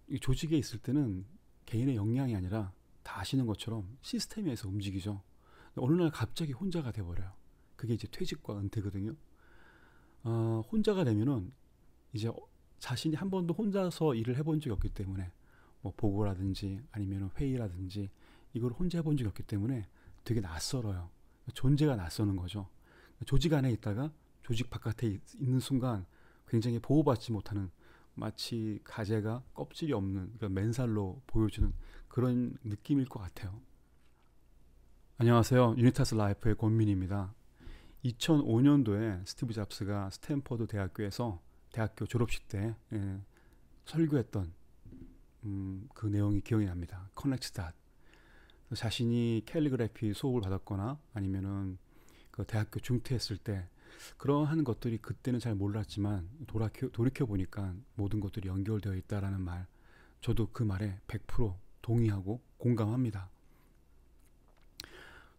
이 조직에 있을 때는 개인의 역량이 아니라 다 아시는 것처럼 시스템에서 움직이죠. 어느 날 갑자기 혼자가 돼버려요. 그게 이제 퇴직과 은퇴거든요. 혼자가 되면은 이제 자신이 한 번도 혼자서 일을 해본 적이 없기 때문에 뭐 보고라든지 아니면 회의라든지 이걸 혼자 해본 적이 없기 때문에 되게 낯설어요. 존재가 낯서는 거죠. 조직 안에 있다가 조직 바깥에 있는 순간 굉장히 보호받지 못하는, 마치 가재가 껍질이 없는 그러니까 맨살로 보여주는 그런 느낌일 것 같아요. 안녕하세요. 유니타스 라이프의 권민입니다. 2005년도에 스티브 잡스가 스탠퍼드 대학교에서 대학교 졸업식 때 설교했던 그 내용이 기억이 납니다. 커넥트 닷. 자신이 캘리그래피 수업을 받았거나 아니면은 그 대학교 중퇴했을 때 그러한 것들이 그때는 잘 몰랐지만 돌이켜 보니까 모든 것들이 연결되어 있다라는 말, 저도 그 말에 100% 동의하고 공감합니다.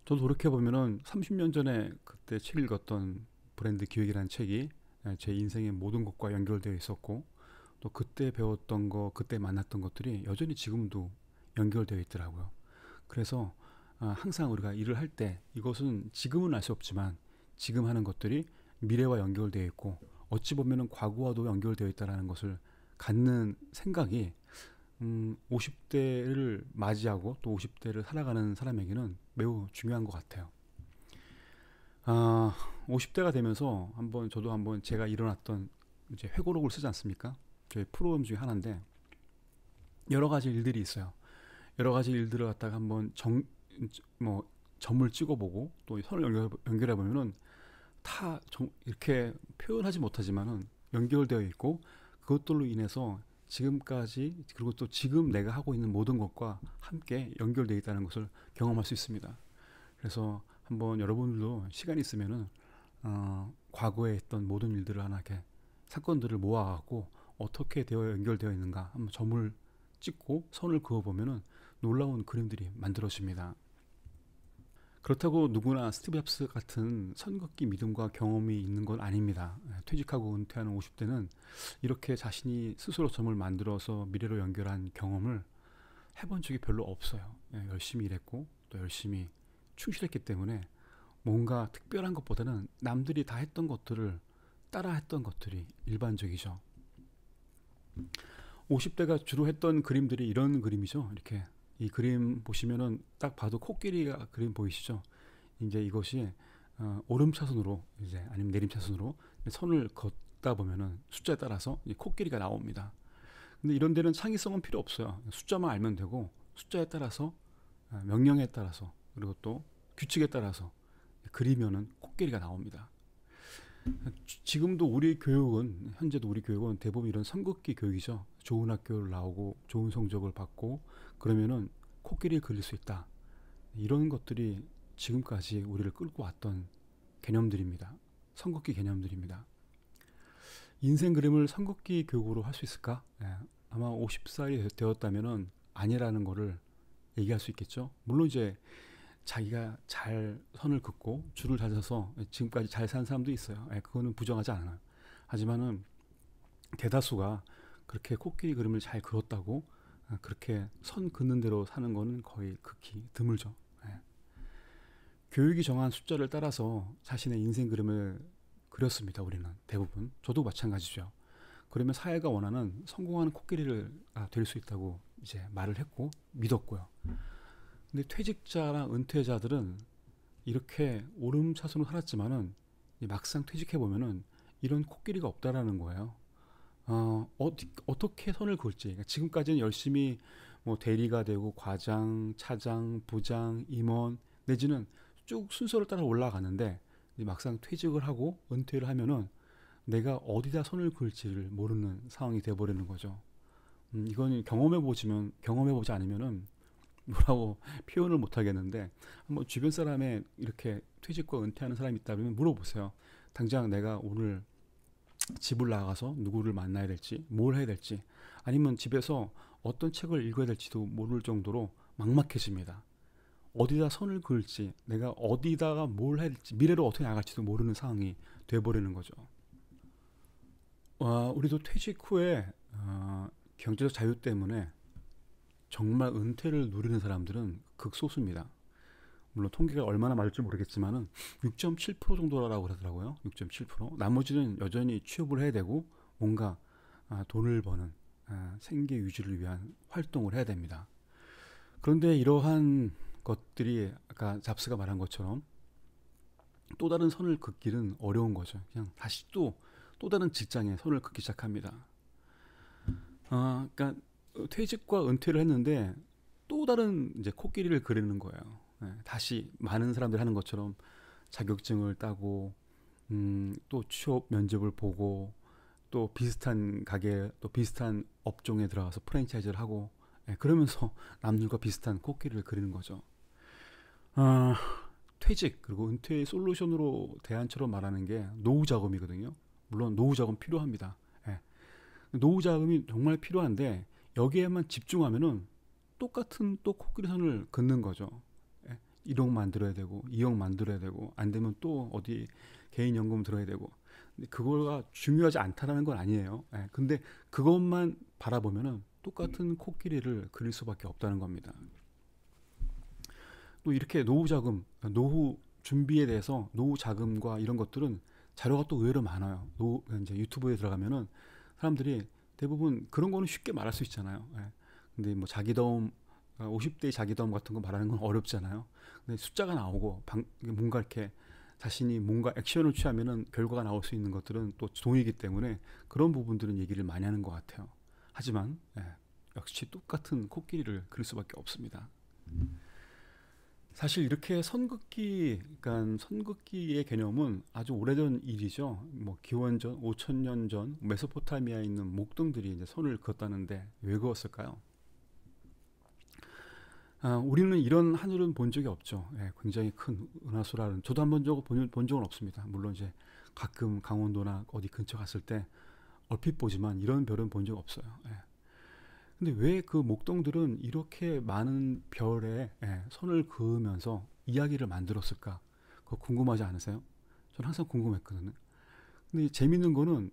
저도 돌이켜 보면은 30년 전에 그때 책 읽었던 브랜드 기획이라는 책이 제 인생의 모든 것과 연결되어 있었고, 또 그때 배웠던 거, 그때 만났던 것들이 여전히 지금도 연결되어 있더라고요. 그래서 항상 우리가 일을 할 때 이것은 지금은 알 수 없지만 지금 하는 것들이 미래와 연결되어 있고 어찌 보면 과거와도 연결되어 있다는 것을 갖는 생각이 50대를 맞이하고 또 50대를 살아가는 사람에게는 매우 중요한 것 같아요. 50대가 되면서 저도 한번 제가 일어났던 이제 회고록을 쓰지 않습니까? 저희 프로그램 중에 하나인데 여러 가지 일들이 있어요. 여러 가지 일들을 갖다가 한번 점을 찍어보고 또 선을 연결해 보면은 다 이렇게 표현하지 못하지만은 연결되어 있고, 그것들로 인해서 지금까지 그리고 또 지금 내가 하고 있는 모든 것과 함께 연결되어 있다는 것을 경험할 수 있습니다. 그래서 한번 여러분들도 시간 있으면은 과거에 했던 모든 일들을 하나 이렇게 사건들을 모아갖고 어떻게 되어 연결되어 있는가 한번 점을 찍고 선을 그어보면은 놀라운 그림들이 만들어집니다. 그렇다고 누구나 스티브 잡스 같은 선긋기 믿음과 경험이 있는 건 아닙니다. 퇴직하고 은퇴하는 50대는 이렇게 자신이 스스로 점을 만들어서 미래로 연결한 경험을 해본 적이 별로 없어요. 열심히 일했고 또 열심히 충실했기 때문에 뭔가 특별한 것보다는 남들이 다 했던 것들을 따라 했던 것들이 일반적이죠. 50대가 주로 했던 그림들이 이런 그림이죠. 이렇게 이 그림 보시면은 딱 봐도 코끼리가 그림 보이시죠? 이제 이것이 오름차순으로 이제 아니면 내림차순으로 선을 걷다 보면은 숫자에 따라서 코끼리가 나옵니다. 근데 이런 데는 창의성은 필요 없어요. 숫자만 알면 되고 숫자에 따라서 명령에 따라서 그리고 또 규칙에 따라서 그리면은 코끼리가 나옵니다. 지금도 우리 교육은 현재도 우리 교육은 대부분 이런 선긋기 교육이죠. 좋은 학교를 나오고 좋은 성적을 받고 그러면은 코끼리를 그릴 수 있다. 이런 것들이 지금까지 우리를 끌고 왔던 개념들입니다. 선긋기 개념들입니다. 인생 그림을 선긋기 교육으로 할 수 있을까? 아마 50살이 되었다면은 아니라는 거를 얘기할 수 있겠죠. 물론 이제 자기가 잘 선을 긋고 줄을 잘 서서 지금까지 잘 산 사람도 있어요. 그거는 부정하지 않아요. 하지만은 대다수가 그렇게 코끼리 그림을 잘 그렸다고 그렇게 선 긋는 대로 사는 거는 거의 극히 드물죠. 교육이 정한 숫자를 따라서 자신의 인생 그림을 그렸습니다. 우리는 대부분. 저도 마찬가지죠. 그러면 사회가 원하는 성공하는 코끼리를 될 수 있다고 이제 말을 했고 믿었고요. 근데 퇴직자랑 은퇴자들은 이렇게 오름차순으로 살았지만은 막상 퇴직해 보면은 이런 코끼리가 없다라는 거예요. 어떻게 선을 그을지. 그러니까 지금까지는 열심히 뭐 대리가 되고 과장, 차장, 부장, 임원 내지는 쭉 순서를 따라 올라가는데 막상 퇴직을 하고 은퇴를 하면은 내가 어디다 손을 그을지를 모르는 상황이 돼버리는 거죠. 이건 경험해보지 않으면은 뭐라고 표현을 못 하겠는데 한번 주변 사람의 이렇게 퇴직과 은퇴하는 사람이 있다면 물어보세요. 당장 내가 오늘 집을 나가서 누구를 만나야 될지 뭘 해야 될지 아니면 집에서 어떤 책을 읽어야 될지도 모를 정도로 막막해집니다. 어디다 선을 그을지 내가 어디다가 뭘 해야 될지 미래로 어떻게 나갈지도 모르는 상황이 돼버리는 거죠. 우리도 퇴직 후에 경제적 자유 때문에 정말 은퇴를 누리는 사람들은 극소수입니다. 물론 통계가 얼마나 맞을지 모르겠지만은 6.7% 정도라고 그러더라고요. 6.7%. 나머지는 여전히 취업을 해야 되고 뭔가 돈을 버는 생계 유지를 위한 활동을 해야 됩니다. 그런데 이러한 것들이 아까 잡스가 말한 것처럼 또 다른 선을 긋기는 어려운 거죠. 그냥 다시 또 다른 직장에 선을 긋기 시작합니다. 그러니까 퇴직과 은퇴를 했는데 또 다른 이제 코끼리를 그리는 거예요. 다시 많은 사람들이 하는 것처럼 자격증을 따고 또 취업 면접을 보고 또 비슷한 가게 또 비슷한 업종에 들어가서 프랜차이즈를 하고 그러면서 남들과 비슷한 코끼리를 그리는 거죠. 퇴직 그리고 은퇴의 솔루션으로 대안처럼 말하는 게 노후 자금이거든요. 물론 노후 자금 필요합니다. 노후 자금이 정말 필요한데 여기에만 집중하면은 똑같은 또 코끼리선을 긋는 거죠. 1억 만들어야 되고 2억 만들어야 되고 안 되면 또 어디 개인연금 들어야 되고 근데 그거가 중요하지 않다라는 건 아니에요. 근데 그것만 바라보면은 똑같은 코끼리를 그릴 수밖에 없다는 겁니다. 또 이렇게 노후 자금, 노후 준비에 대해서 노후 자금과 이런 것들은 자료가 또 의외로 많아요. 이제 유튜브에 들어가면은 사람들이 대부분 그런 거는 쉽게 말할 수 있잖아요. 근데 뭐 자기도움 50대 자기도움 같은 거 말하는 건 어렵잖아요. 근데 숫자가 나오고 뭔가 이렇게 자신이 뭔가 액션을 취하면은 결과가 나올 수 있는 것들은 또 돈이기 때문에 그런 부분들은 얘기를 많이 하는 것 같아요. 하지만 역시 똑같은 코끼리를 그릴 수밖에 없습니다. 사실 이렇게 그러니까 선긋기의 개념은 아주 오래전 일이죠. 뭐 기원전 5,000년 전 메소포타미아에 있는 목동들이 이제 선을 그었다는데 왜 그었을까요? 우리는 이런 하늘은 본 적이 없죠. 굉장히 큰 은하수라는 저도 한번 본 적은 없습니다. 물론 이제 가끔 강원도나 어디 근처 갔을 때 얼핏 보지만 이런 별은 본 적 없어요. 근데 왜 그 목동들은 이렇게 많은 별에 선을 그으면서 이야기를 만들었을까? 그거 궁금하지 않으세요? 저는 항상 궁금했거든요. 근데 재밌는 거는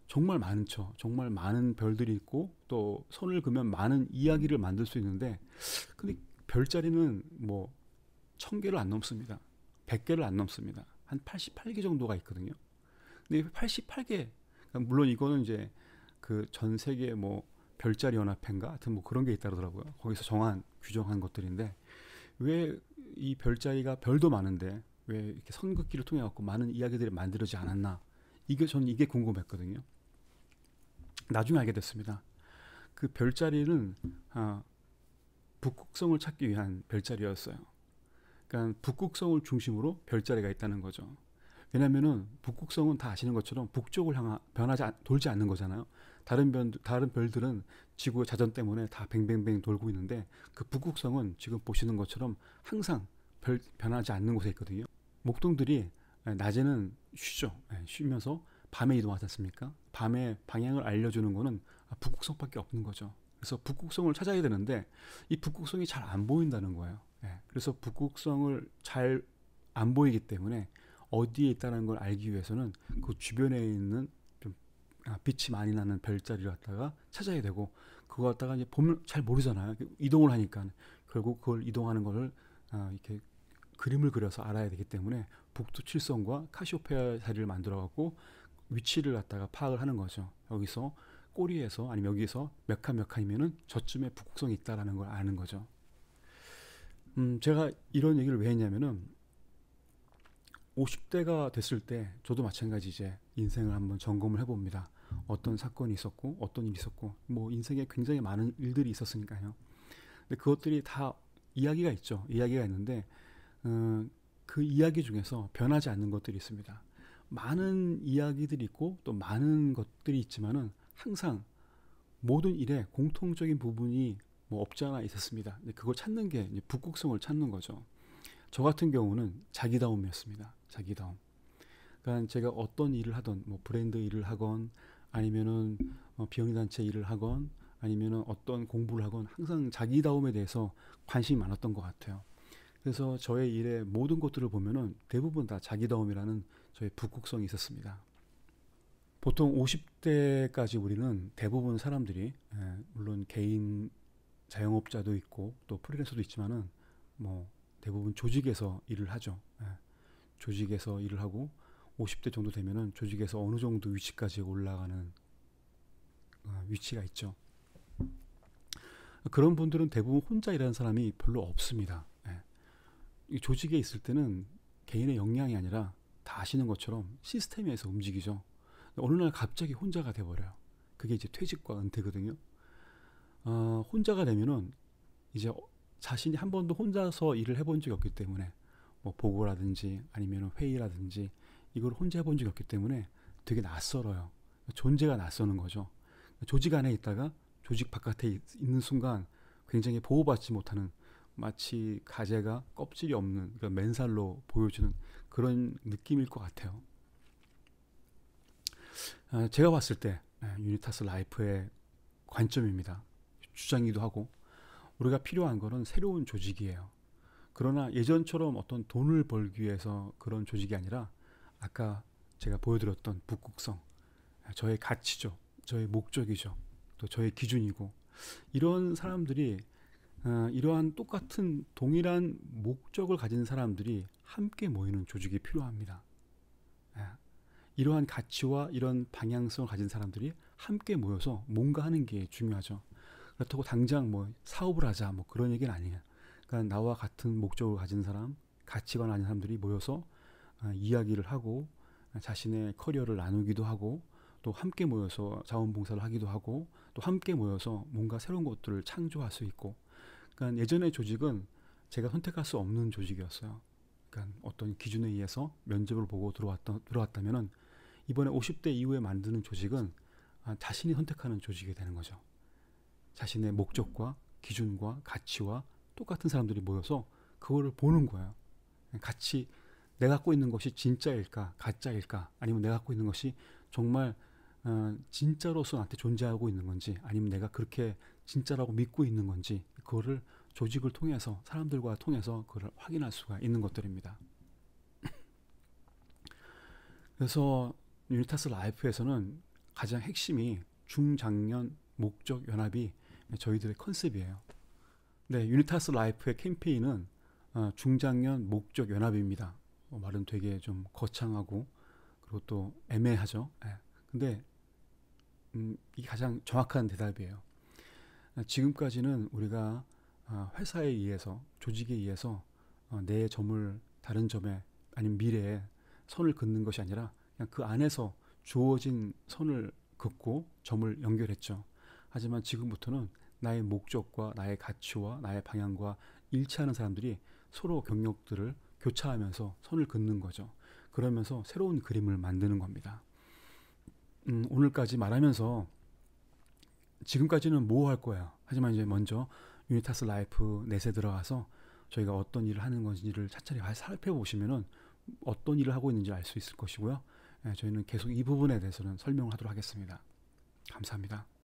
정말 많죠. 정말 많은 별들이 있고 또 선을 그으면 많은 이야기를 만들 수 있는데 근데 별자리는 뭐 1000개를 안 넘습니다. 100개를 안 넘습니다. 한 88개 정도가 있거든요. 근데 88개 물론 이거는 이제 그 전 세계 뭐 별자리 연합회인가 하여튼 뭐 그런 게 있다더라고요. 거기서 규정한 것들인데 왜 이 별자리가 별도 많은데 왜 이렇게 선긋기를 통해 갖고 많은 이야기들이 만들어지지 않았나? 저는 이게 궁금했거든요. 나중에 알게 됐습니다. 그 별자리는 북극성을 찾기 위한 별자리였어요. 그러니까 북극성을 중심으로 별자리가 있다는 거죠. 왜냐면은 북극성은 다 아시는 것처럼 북쪽을 돌지 않는 거잖아요. 다른 별들은 지구의 자전 때문에 다 뱅뱅뱅 돌고 있는데 그 북극성은 지금 보시는 것처럼 항상 변하지 않는 곳에 있거든요. 목동들이 낮에는 쉬죠. 쉬면서 밤에 이동하지 않습니까? 밤에 방향을 알려주는 거는 북극성밖에 없는 거죠. 그래서 북극성을 찾아야 되는데 이 북극성이 잘 안 보인다는 거예요. 그래서 북극성을 잘 안 보이기 때문에 어디에 있다는 걸 알기 위해서는 그 주변에 있는 좀 빛이 많이 나는 별자리를 갖다가 찾아야 되고 그거 갖다가 이제 보면 잘 모르잖아요. 이동을 하니까 결국 그걸 이동하는 거를 이렇게 그림을 그려서 알아야 되기 때문에 북두 칠성과 카시오페아 자리를 만들어 갖고 위치를 갖다가 파악을 하는 거죠. 여기서 꼬리에서 아니면 여기서 몇 칸이면은 저쯤에 북극성이 있다라는 걸 아는 거죠. 제가 이런 얘기를 왜 했냐면은 50대가 됐을 때 저도 마찬가지 이제 인생을 한번 점검을 해봅니다. 어떤 사건이 있었고 어떤 일이 있었고 뭐 인생에 굉장히 많은 일들이 있었으니까요. 근데 그것들이 다 이야기가 있죠. 이야기가 있는데 그 이야기 중에서 변하지 않는 것들이 있습니다. 많은 이야기들이 있고 또 많은 것들이 있지만은 항상 모든 일에 공통적인 부분이 뭐 없지 않아 있었습니다. 그걸 찾는 게 이제 북극성을 찾는 거죠. 저 같은 경우는 자기다움이었습니다. 자기다움. 그러니까 제가 어떤 일을 하던 뭐 브랜드 일을 하건 아니면은 비영리단체 일을 하건 아니면은 어떤 공부를 하건 항상 자기다움에 대해서 관심이 많았던 것 같아요. 그래서 저의 일의 모든 것들을 보면은 대부분 다 자기다움이라는 저의 북극성이 있었습니다. 보통 50대까지 우리는 대부분 사람들이 물론 개인 자영업자도 있고 또 프리랜서도 있지만은 뭐 대부분 조직에서 일을 하죠. 조직에서 일을 하고 50대 정도 되면은 조직에서 어느 정도 위치까지 올라가는 위치가 있죠. 그런 분들은 대부분 혼자 일하는 사람이 별로 없습니다. 이 조직에 있을 때는 개인의 역량이 아니라 다 아시는 것처럼 시스템에서 움직이죠. 어느 날 갑자기 혼자가 돼버려요. 그게 이제 퇴직과 은퇴거든요. 혼자가 되면은 이제 자신이 한 번도 혼자서 일을 해본 적이 없기 때문에 뭐 보고라든지 아니면 회의라든지 이걸 혼자 해본 적이 없기 때문에 되게 낯설어요. 존재가 낯서는 거죠. 조직 안에 있다가 조직 바깥에 있는 순간 굉장히 보호받지 못하는 마치 가재가 껍질이 없는 그러니까 맨살로 보여주는 그런 느낌일 것 같아요. 제가 봤을 때 유니타스 라이프의 관점입니다. 주장이기도 하고 우리가 필요한 거는 새로운 조직이에요. 그러나 예전처럼 어떤 돈을 벌기 위해서 그런 조직이 아니라 아까 제가 보여드렸던 북극성, 저의 가치죠. 저의 목적이죠. 또 저의 기준이고 이런 사람들이 이러한 똑같은 동일한 목적을 가진 사람들이 함께 모이는 조직이 필요합니다. 이러한 가치와 이런 방향성을 가진 사람들이 함께 모여서 뭔가 하는 게 중요하죠. 그렇다고 당장 뭐 사업을 하자 뭐 그런 얘기는 아니에요. 그러니까 나와 같은 목적을 가진 사람, 가치관 가진 사람들이 모여서 이야기를 하고 자신의 커리어를 나누기도 하고 또 함께 모여서 자원봉사를 하기도 하고 또 함께 모여서 뭔가 새로운 것들을 창조할 수 있고 그러니까 예전의 조직은 제가 선택할 수 없는 조직이었어요. 그러니까 어떤 기준에 의해서 면접을 보고 들어왔다면은 이번에 50대 이후에 만드는 조직은 자신이 선택하는 조직이 되는 거죠. 자신의 목적과 기준과 가치와 똑같은 사람들이 모여서 그거를 보는 거예요. 같이 내가 갖고 있는 것이 진짜일까 가짜일까 아니면 내가 갖고 있는 것이 정말 진짜로서 나한테 존재하고 있는 건지 아니면 내가 그렇게 진짜라고 믿고 있는 건지 그거를 조직을 통해서 사람들과 통해서 그걸 확인할 수가 있는 것들입니다. 그래서 유니타스 라이프에서는 가장 핵심이 중장년 목적 연합이 저희들의 컨셉이에요. 네, 유니타스 라이프의 캠페인은 중장년 목적 연합입니다. 말은 되게 좀 거창하고 그리고 또 애매하죠. 근데 이게 가장 정확한 대답이에요. 지금까지는 우리가 회사에 의해서 조직에 의해서 내 점을 다른 점에 아니면 미래에 선을 긋는 것이 아니라 그냥 그 안에서 주어진 선을 긋고 점을 연결했죠. 하지만 지금부터는 나의 목적과 나의 가치와 나의 방향과 일치하는 사람들이 서로 경력들을 교차하면서 선을 긋는 거죠. 그러면서 새로운 그림을 만드는 겁니다. 오늘까지 말하면서 지금까지는 뭐 할 거야. 하지만 이제 먼저 유니타스 라이프 넷에 들어가서 저희가 어떤 일을 하는 건지를 차차리 살펴보시면은 어떤 일을 하고 있는지 알 수 있을 것이고요. 저희는 계속 이 부분에 대해서는 설명을 하도록 하겠습니다. 감사합니다.